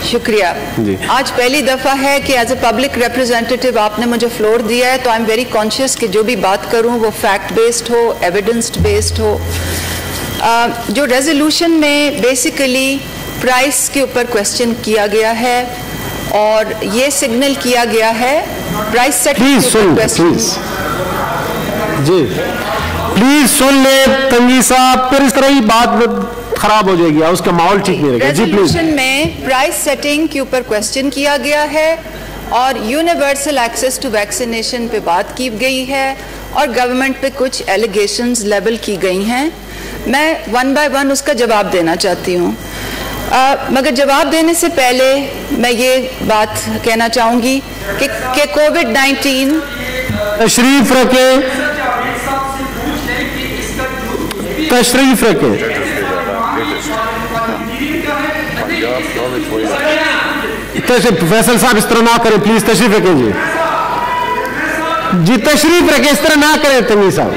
शुक्रिया। आज पहली दफ़ा है कि एज ए पब्लिक रिप्रेजेंटेटिव आपने मुझे फ्लोर दिया है, तो आई एम वेरी कॉन्शियस कि जो भी बात करूं वो फैक्ट बेस्ड हो, एविडेंस्ड बेस्ड हो। जो रेजोल्यूशन में बेसिकली प्राइस के ऊपर क्वेश्चन किया गया है और ये सिग्नल किया गया है प्राइस सेटिंग के ऊपर क्वेश्चन। जी प्लीज सुन ले तंगी साहब, फिर इस तरह ही बात खराब हो जाएगी, उसका माहौल ठीक नहीं रहेगा। जी प्लीज। रेजोल्यूशन में प्राइस सेटिंग के ऊपर क्वेश्चन किया गया है और यूनिवर्सल एक्सेस टू वैक्सीनेशन पे बात की गई है और गवर्नमेंट पे कुछ एलिगेशंस लेवल की गई हैं। मैं वन बाय वन उसका जवाब देना चाहती हूँ, मगर जवाब देने से पहले मैं ये बात कहना चाहूँगी कि कोविड-19 तशरीफ रखे, तशरीफ रखे। फैसल साहब इस तरह ना करें प्लीज, तशरीफ रखें जी। जी तशरीफ रखें, इस तरह ना करें तंगी साहब।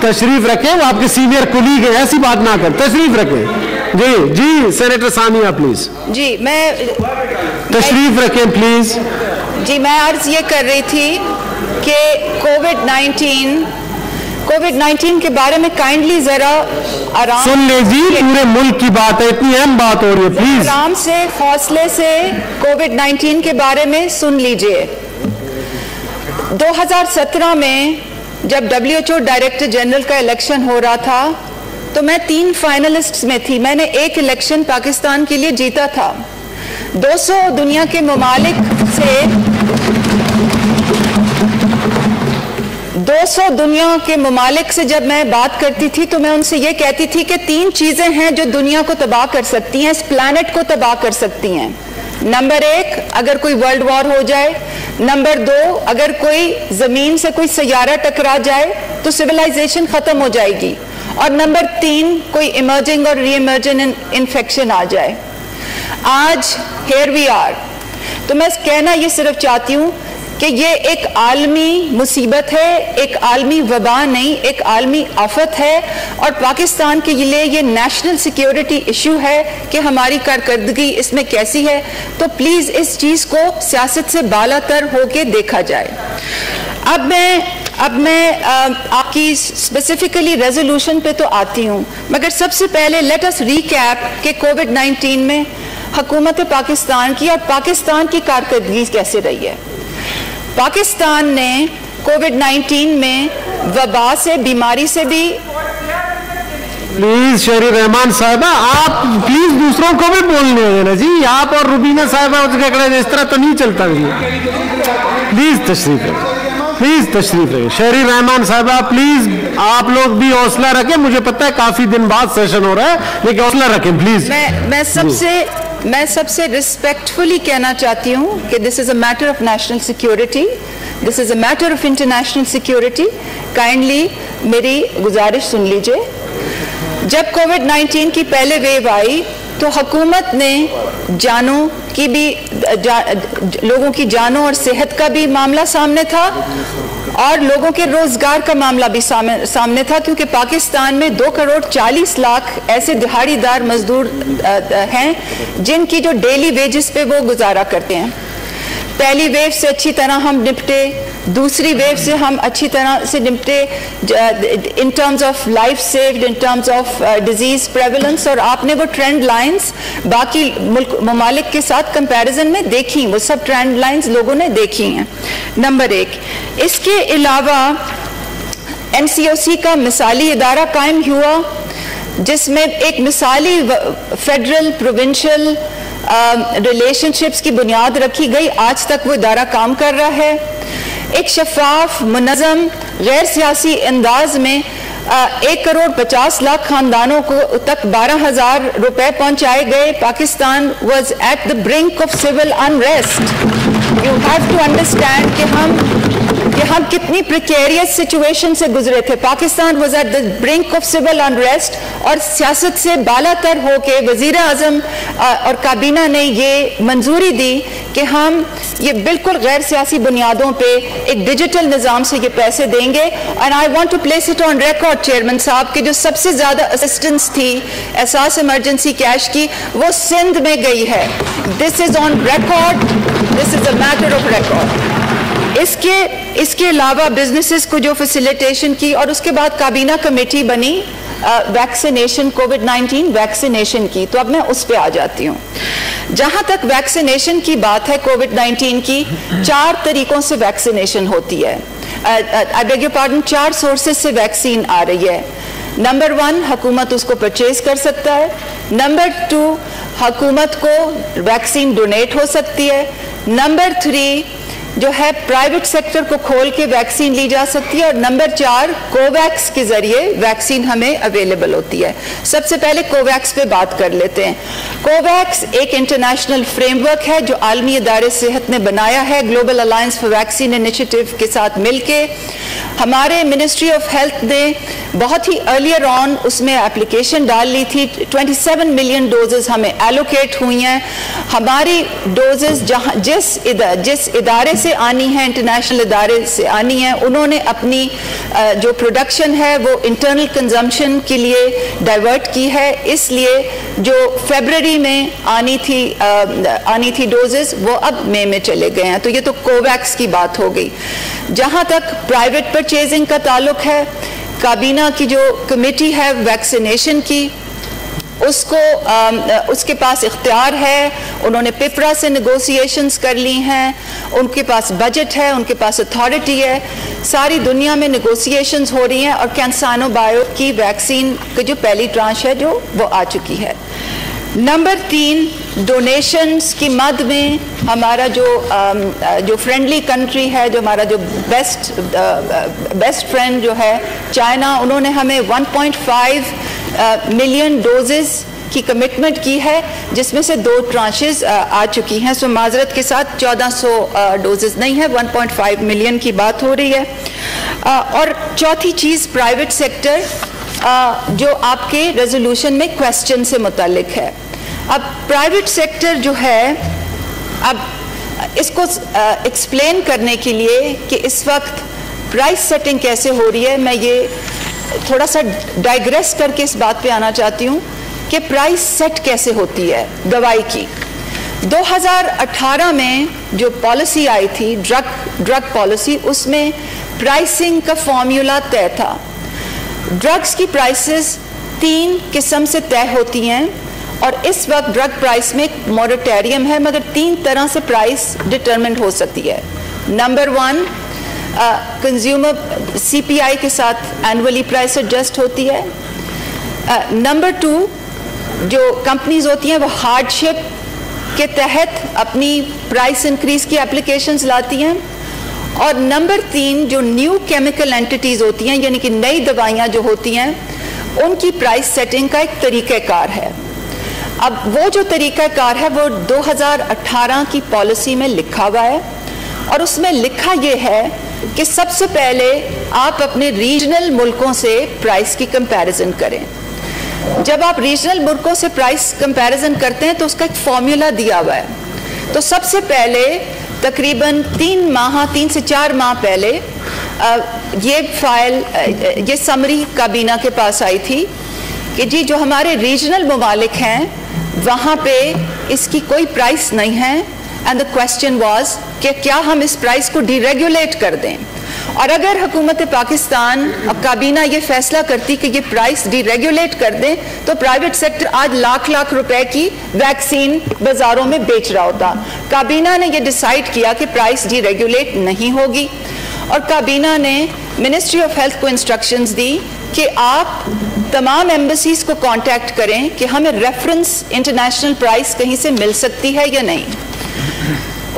तशरीफ रखें, वो आपके सीनियर कुलीग है, ऐसी बात ना कर, तशरीफ रखें। जी जी सेनेटर सानिया प्लीज। जी मैं तशरीफ रखें प्लीज। जी मैं अर्ज ये कर रही थी कि कोविड-19 के बारे में काइंडली जरा आराम सुन ले जी, पूरे मुल्क की बात है, इतनी अहम बात हो रही है, प्लीज आराम से हौसले से कोविड-19 के बारे में सुन लीजिए। 2017 में जब WHO डायरेक्टर जनरल का इलेक्शन हो रहा था तो मैं 3 फाइनलिस्ट्स में थी। मैंने एक इलेक्शन पाकिस्तान के लिए जीता था। 200 दुनिया के ममालिक से 200 दुनिया के ममालिक से जब मैं बात करती थी तो मैं उनसे ये कहती थी कि 3 चीजें हैं जो दुनिया को तबाह कर सकती हैं, इस प्लैनेट को तबाह कर सकती हैं। नंबर 1, अगर कोई वर्ल्ड वॉर हो जाए। नंबर 2, अगर कोई जमीन से कोई सैयारा टकरा जाए तो सिविलाइजेशन खत्म हो जाएगी। और नंबर 3, कोई इमर्जिंग और री इमर्जिंग इन्फेक्शन आ जाए। आज हियर वी आर। तो मैं कहना ये सिर्फ चाहती हूँ कि ये एक आलमी मुसीबत है, एक आलमी वबा नहीं, एक आलमी आफत है और पाकिस्तान के लिए ये नेशनल सिक्योरिटी इशू है कि हमारी कारकर्दगी इसमें कैसी है। तो प्लीज इस चीज को सियासत से बालातर होके देखा जाए। अब मैं आपकी स्पेसिफिकली रेजोल्यूशन पे तो आती हूँ, मगर सबसे पहले लेट अस रिकैप कि कोविड-19 में हुकूमत पाकिस्तान की और पाकिस्तान की कारकर्दगी कैसे रही है। पाकिस्तान ने कोविड-19 में वबा से, बीमारी से भी। प्लीज शहरी रहमान साहिबा, आप प्लीज दूसरों को भी बोलने देना जी। आप और रुबीना साहिबा इस तरह तो नहीं चलता। प्लीज तशरीफ रखें, प्लीज तशरीफ रखें। शहरी रहमान साहिबा प्लीज आप लोग भी हौसला रखें। मुझे पता है काफी दिन बाद सेशन हो रहा है, लेकिन हौसला रखें प्लीज। मैं सबसे रिस्पेक्टफुली कहना चाहती हूँ कि this is a matter of national security, this is a matter of international security. Kindly मेरी गुजारिश सुन लीजिए। जब कोविड-19 की पहले वेव आई तो हुकूमत ने जानों की भी लोगों की जानों और सेहत का भी मामला सामने था और लोगों के रोजगार का मामला भी सामने था, क्योंकि पाकिस्तान में 2 करोड़ 40 लाख ऐसे दिहाड़ीदार मजदूर हैं जिनकी जो डेली वेजेस पे वो गुजारा करते हैं। पहली वेव से अच्छी तरह हम निपटे, दूसरी वेव से हम अच्छी तरह से निपटे in terms of life saved, in terms of disease prevalence, और आपने वो ट्रेंड लाइंस बाकी ममालिक के साथ कंपैरिजन में देखी, वो सब ट्रेंड लाइंस लोगों ने देखी हैं। नंबर 1, इसके अलावा NCOC का मिसाली इदारा कायम हुआ जिसमें एक मिसाली फेडरल प्रोविंशियल रिलेशनशिप्स की बुनियाद रखी गई। आज तक वो इदारा काम कर रहा है। एक शफाफ, मुनज़्ज़म, गैर सियासी अंदाज में 1 करोड़ 50 लाख खानदानों को तक 12,000 रुपए पहुंचाए गए। Pakistan was at the brink of civil unrest. You have to understand कि हम कि हम कितनी प्रिकेरियस सिचुएशन से गुजरे थे। Pakistan was at the brink of civil unrest और सियासत से बालातर होके वजीर आजम और काबीना ने ये मंजूरी दी कि हम ये बिल्कुल गैर सियासी बुनियादों पे एक डिजिटल निज़ाम से ये पैसे देंगे। And I want to place it on record chairman साहब कि जो सबसे ज़्यादा असिस्टेंस थी एहसास इमरजेंसी कैश की वो सिंध में गई है। This is on record, this is a matter of record. इसके अलावा बिजनेसेस को जो फैसिलिटेशन की और उसके बाद काबीना कमेटी बनी वैक्सीनेशन, कोविड-19 वैक्सीनेशन की। तो अब मैं उस पर आ जाती हूँ। जहाँ तक वैक्सीनेशन की बात है कोविड-19 की, 4 तरीकों से वैक्सीनेशन होती है। I beg your pardon, 4 sources से वैक्सीन आ रही है। नंबर 1, हुकूमत उसको परचेज कर सकता है। नंबर 2, हुकूमत को वैक्सीन डोनेट हो सकती है। नंबर 3 जो है प्राइवेट सेक्टर को खोल के वैक्सीन ली जा सकती है। और नंबर 4, कोवैक्स के जरिए वैक्सीन हमें अवेलेबल होती है। सबसे पहले कोवैक्स पे बात कर लेते हैं। कोवैक्स एक इंटरनेशनल फ्रेमवर्क है जो आलमी इदारे सेहत ने बनाया है global alliance for vaccine initiative के साथ मिलके। हमारे मिनिस्ट्री ऑफ हेल्थ ने बहुत ही अर्लियर ऑन उसमें एप्लीकेशन डाल ली थी। 27 मिलियन डोजेज हमें एलोकेट हुई हैं। हमारी डोजेज जहाँ जिस इदारे से आनी है, इंटरनेशनल इदारे से आनी है, उन्होंने अपनी जो प्रोडक्शन है वो इंटरनल कंजम्पशन के लिए डाइवर्ट की है। इसलिए जो फरवरी में आनी थी डोजेज वो अब मई में चले गए हैं। तो ये तो कोवैक्स की बात हो गई। जहाँ तक प्राइवेट परचेजिंग का ताल्लुक है, काबीना की जो कमेटी है वैक्सीनेशन की, उसके पास इख्तियार है। उन्होंने पिपरा से नेगोशिएशंस कर ली हैं, उनके पास बजट है, उनके पास अथॉरिटी है। सारी दुनिया में नेगोशिएशंस हो रही हैं और कैंसानो बायो की वैक्सीन की जो पहली ट्रांच है जो वो आ चुकी है। नंबर 3, डोनेशंस की मद में हमारा जो फ्रेंडली कंट्री है, जो हमारा जो बेस्ट फ्रेंड जो है चाइना, उन्होंने हमें 1.5 मिलियन डोजेस की कमिटमेंट की है, जिसमें से 2 ट्रांचेस आ चुकी हैं। सो माजरत के साथ 1400 डोजेस नहीं है, 1.5 मिलियन की बात हो रही है। और चौथी चीज़ प्राइवेट सेक्टर, जो आपके रेजोल्यूशन में क्वेश्चन से मुतालिक है। अब प्राइवेट सेक्टर जो है, अब इसको एक्सप्लेन करने के लिए कि इस वक्त प्राइस सेटिंग कैसे हो रही है, मैं ये थोड़ा सा डाइग्रेस करके इस बात पे आना चाहती हूँ कि प्राइस सेट कैसे होती है दवाई की। 2018 में जो पॉलिसी आई थी ड्रग पॉलिसी, उसमें प्राइसिंग का फॉर्मूला तय था। ड्रग्स की प्राइसेस 3 किस्म से तय होती हैं और इस वक्त ड्रग प्राइस में एक मॉरेटोरियम है, मगर 3 तरह से प्राइस डिटरमिन हो सकती है। नंबर 1, कंज्यूमर CPI के साथ एनुअली प्राइस एडजस्ट होती है। नंबर 2, जो कंपनीज होती हैं वो हार्डशिप के तहत अपनी प्राइस इंक्रीज की एप्लीकेशंस लाती हैं। और नंबर 3, जो न्यू केमिकल एंटिटीज होती हैं, यानी कि नई दवाइयाँ जो होती हैं, उनकी प्राइस सेटिंग का एक तरीक़ाकार है। अब वो जो तरीक़ाकार है वो 2018 की पॉलिसी में लिखा हुआ है और उसमें लिखा ये है कि सबसे पहले आप अपने रीजनल मुल्कों से प्राइस की कंपैरिजन करें। जब आप रीजनल मुल्कों से प्राइस कंपैरिजन करते हैं तो उसका एक फॉर्मूला दिया हुआ है। तो सबसे पहले तकरीबन 3 से 4 माह पहले ये समरी काबीना के पास आई थी कि जी जो हमारे रीजनल ममालिक हैं वहाँ पे इसकी कोई प्राइस नहीं है। एंड द क्वेश्चन वाज कि क्या हम इस प्राइस को डीरेगुलेट कर दें। और अगर हुकूमत पाकिस्तान और काबीना ये फैसला करती कि ये प्राइस डीरेगुलेट कर दें तो प्राइवेट सेक्टर आज लाख रुपए की वैक्सीन बाजारों में बेच रहा होता। काबीना ने ये डिसाइड किया कि प्राइस डीरेगुलेट नहीं होगी और काबीना ने मिनिस्ट्री ऑफ हेल्थ को इंस्ट्रक्शंस दी कि आप तमाम एम्बेसीज को कांटेक्ट करें कि हमें रेफरेंस इंटरनेशनल प्राइस कहीं से मिल सकती है या नहीं।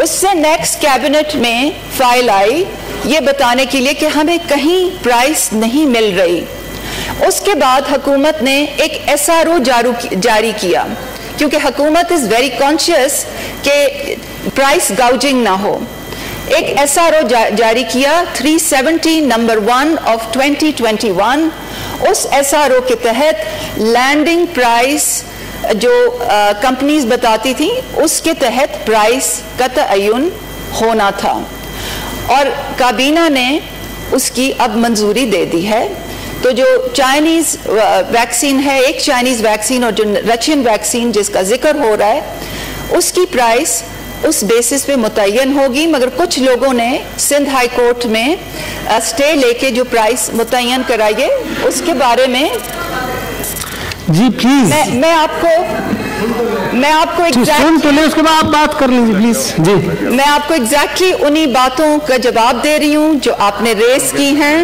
उससे नेक्स्ट कैबिनेट में फाइल आई ये बताने के लिए कि हमें कहीं प्राइस नहीं मिल रही। उसके बाद हुकूमत ने एक SRO जारी किया क्योंकि हुकूमत इज़ वेरी कॉन्शियस कि प्राइस गाउजिंग ना हो। एक SRO जारी किया 370 नंबर 1 ऑफ 2021। उस SRO के तहत लैंडिंग प्राइस जो कंपनीज बताती थी उसके तहत प्राइस का तयन होना था और काबीना ने उसकी अब मंजूरी दे दी है। तो जो चाइनीज़ वैक्सीन है, एक चाइनीज़ वैक्सीन और जो रशियन वैक्सीन जिसका जिक्र हो रहा है, उसकी प्राइस उस बेसिस पे मुतय्यन होगी। मगर कुछ लोगों ने सिंध हाई कोर्ट में स्टे लेके जो प्राइस मुतय्यन कराइए उसके बारे में जी प्लीज मैं आपको सुन तो ले, उसके बाद आप बात कर लीजिए प्लीज। जी मैं आपको एग्जैक्टली उन्हीं बातों का जवाब दे रही हूँ जो आपने रेस की हैं।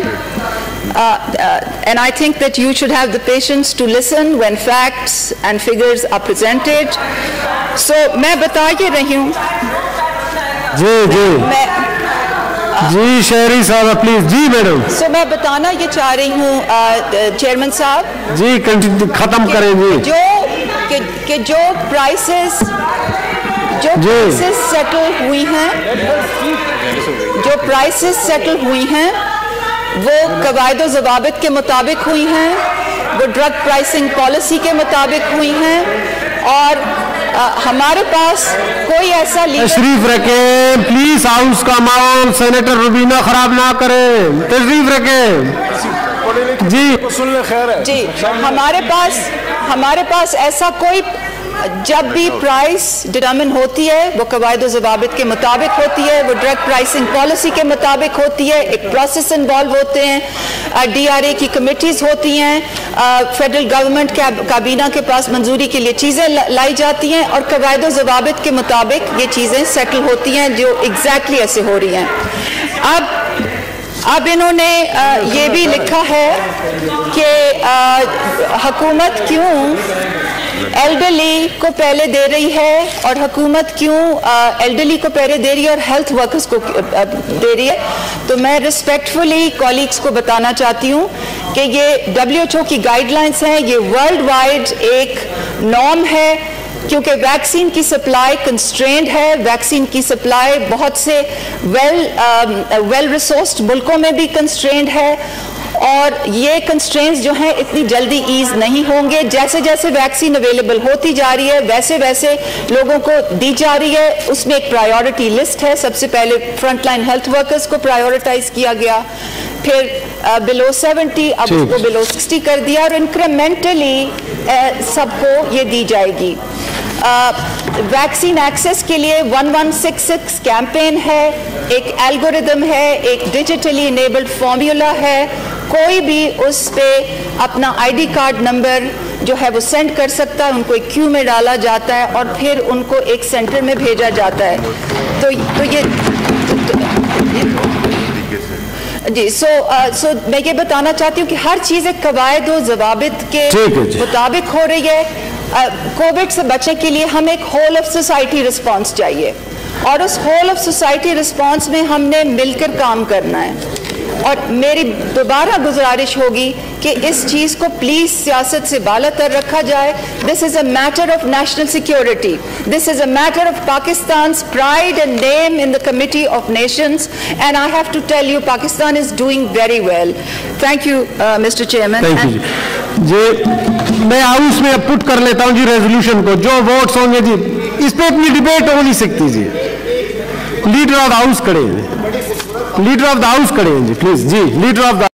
And I think that you should have the patience to listen when facts and figures are presented. So मैं बता के रही हूँ। जी शहरी साहब प्लीज। Ji madam. So मैं बताना ये चाह रही हूँ चेयरमैन साहब जी खत्म करें जी कि जो प्राइसेस सेटल हुई हैं वो कवायदो ज़वाबित के मुताबिक हुई हैं, वो ड्रग प्राइसिंग पॉलिसी के मुताबिक हुई हैं और हमारे पास कोई ऐसा तशरीफ रखें प्लीज, हाउस का माहौल सेनेटर रुबीना खराब ना करें। तशरीफ रखें जी। हमारे पास ऐसा कोई, जब भी प्राइस डिटरमिन होती है वो कवायदो ज़वाबित के मुताबिक होती है, वो ड्रग प्राइसिंग पॉलिसी के मुताबिक होती है, एक प्रोसेस इन्वॉल्व होते हैं, DRA की कमिटीज़ होती हैं, फेडरल गवर्नमेंट काबीना के पास मंजूरी के लिए चीज़ें लाई जाती हैं और कवायदो ज़वाबित के मुताबिक ये चीज़ें सेटल होती हैं जो एग्जैक्टली ऐसे हो रही हैं। अब इन्होंने ये भी लिखा है कि हुकूमत क्यों एल्डरली को पहले दे रही है और हुकूमत क्यों एल्डरली को पहले दे रही है और हेल्थ वर्कर्स को दे रही है। तो मैं रिस्पेक्टफुली कॉलीग्स को बताना चाहती हूँ कि ये WHO की गाइडलाइंस हैं, ये वर्ल्ड वाइड एक नॉर्म है क्योंकि वैक्सीन की सप्लाई कंस्ट्रेंड है। वैक्सीन की सप्लाई बहुत से वेल रिसोर्स्ड मुल्कों में भी कंस्ट्रेंड है और ये कंस्ट्रेंट्स जो हैं इतनी जल्दी ईज नहीं होंगे। जैसे जैसे वैक्सीन अवेलेबल होती जा रही है वैसे वैसे लोगों को दी जा रही है। उसमें एक प्रायोरिटी लिस्ट है, सबसे पहले फ्रंटलाइन हेल्थ वर्कर्स को प्रायोरिटाइज किया गया, फिर बिलो 70, अब उसको बिलो 60 कर दिया और इंक्रीमेंटली सबको ये दी जाएगी। वैक्सीन एक्सेस के लिए 1166 कैंपेन है, एक एल्गोरिदम है, एक डिजिटली इनेबल्ड फॉर्मूला है। कोई भी उस पे अपना ID कार्ड नंबर जो है वो सेंड कर सकता है, उनको एक क्यू में डाला जाता है और फिर उनको एक सेंटर में भेजा जाता है। तो ये जी सो मैं ये बताना चाहती हूँ कि हर चीज़ एक कवायद और ज़वाबित के मुताबिक हो रही है। कोविड से बचने के लिए हमें एक होल ऑफ सोसाइटी रिस्पांस चाहिए और उस होल ऑफ सोसाइटी रिस्पांस में हमने मिलकर काम करना है। और मेरी दोबारा गुजारिश होगी कि इस चीज़ को प्लीज़ सियासत से बालातर रखा जाए। This is a matter of national security, this is a matter of Pakistan's pride and name in the committee of nations and I have to tell you Pakistan is doing very well. Thank you mister chairman. जी मैं house में put कर लेता हूँ जी resolution को, जो votes होंगे जी इस पे अपनी डिबेट हो नहीं सकती जी। लीडर ऑफ द हाउस खड़े हैं, लीडर ऑफ द हाउस खड़े हैं जी प्लीज जी, लीडर ऑफ द